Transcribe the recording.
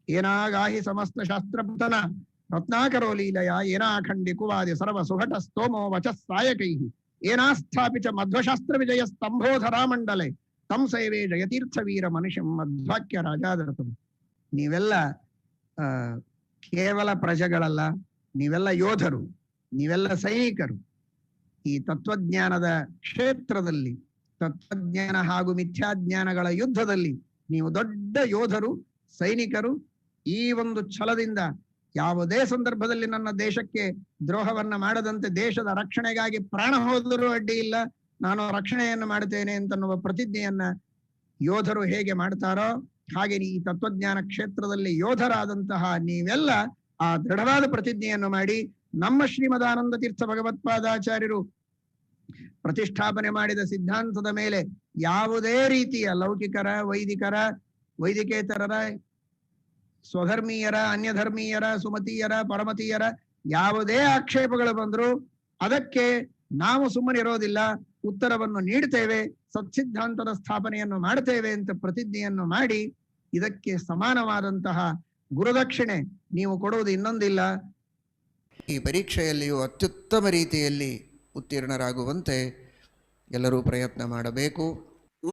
ಏನಾಗಾಹಿ ಸಮಸ್ತ ಶಾಸ್ತ್ರಪುತನ ರತ್ನಾಕರೋ ಲೀಲಯ ಏನಾಖಂಡಿ ಕುವಾದಿ ಸರ್ವ ಸುಘಟ ಸ್ತೋಮೋ ವಚಃ ಸಾಯಕೈ ಏನಾಸ್ಥಾಪಿತ ಮಧ್ವಶಾಸ್ತ್ರ ವಿಜಯ ಸ್ತಂಭೋಧರಾ ಮಂಡಲೆ ತಂ ಸೇವೆ ಜಯತೀರ್ಥ ವೀರ ಮನುಷ್ಯಂ ಮಧ್ವಾಕ್ಯ ರಾಜಾದರತಂ. ನೀವೆಲ್ಲ ಕೇವಲ ಪ್ರಜೆಗಳಲ್ಲ, ನೀವೆಲ್ಲ ಯೋಧರು, ನೀವೆಲ್ಲ ಸೈನಿಕರು. ಈ ತತ್ವಜ್ಞಾನದ ಕ್ಷೇತ್ರದಲ್ಲಿ, ತತ್ವಜ್ಞಾನ ಹಾಗೂ ಮಿಥ್ಯಾಜ್ಞಾನಗಳ ಯುದ್ಧದಲ್ಲಿ ನೀವು ದೊಡ್ಡ ಯೋಧರು, ಸೈನಿಕರು. ಈ ಒಂದು ಛಲದಿಂದ ಯಾವುದೇ ಸಂದರ್ಭದಲ್ಲಿ ನನ್ನ ದೇಶಕ್ಕೆ ದ್ರೋಹವನ್ನ ಮಾಡದಂತೆ ದೇಶದ ರಕ್ಷಣೆಗಾಗಿ ಪ್ರಾಣ ಹೋದರೂ ಅಡ್ಡಿ ಇಲ್ಲ, ನಾನು ರಕ್ಷಣೆಯನ್ನು ಮಾಡುತ್ತೇನೆ ಅಂತನ್ನುವ ಪ್ರತಿಜ್ಞೆಯನ್ನ ಯೋಧರು ಹೇಗೆ ಮಾಡ್ತಾರೋ ಹಾಗೆ ಈ ತತ್ವಜ್ಞಾನ ಕ್ಷೇತ್ರದಲ್ಲಿ ಯೋಧರಾದಂತಹ ನೀವೆಲ್ಲ ಆ ದೃಢವಾದ ಪ್ರತಿಜ್ಞೆಯನ್ನು ಮಾಡಿ ನಮ್ಮ ಶ್ರೀಮದಾನಂದ ತೀರ್ಥ ಭಗವತ್ಪಾದಾಚಾರ್ಯರು ಪ್ರತಿಷ್ಠಾಪನೆ ಮಾಡಿದ ಸಿದ್ಧಾಂತದ ಮೇಲೆ ಯಾವುದೇ ರೀತಿಯ ಲೌಕಿಕರ, ವೈದಿಕೇತರರ, ಸ್ವಧರ್ಮೀಯರ, ಅನ್ಯಧರ್ಮೀಯರ, ಸುಮತೀಯರ, ಪರಮತೀಯರ ಯಾವುದೇ ಆಕ್ಷೇಪಗಳು ಬಂದರೂ ಅದಕ್ಕೆ ನಾವು ಸುಮ್ಮನಿರೋದಿಲ್ಲ, ಉತ್ತರವನ್ನು ನೀಡ್ತೇವೆ, ಸತ್ಸಿದ್ಧಾಂತದ ಸ್ಥಾಪನೆಯನ್ನು ಮಾಡ್ತೇವೆ ಅಂತ ಪ್ರತಿಜ್ಞೆಯನ್ನು ಮಾಡಿ ಇದಕ್ಕೆ ಸಮಾನವಾದಂತಹ ಗುರುದಕ್ಷಿಣೆ ನೀವು ಕೊಡುವುದು ಇನ್ನೊಂದಿಲ್ಲ. ಈ ಪರೀಕ್ಷೆಯಲ್ಲಿಯೂ ಅತ್ಯುತ್ತಮ ರೀತಿಯಲ್ಲಿ ಉತ್ತೀರ್ಣರಾಗುವಂತೆ ಎಲ್ಲರೂ ಪ್ರಯತ್ನ ಮಾಡಬೇಕು.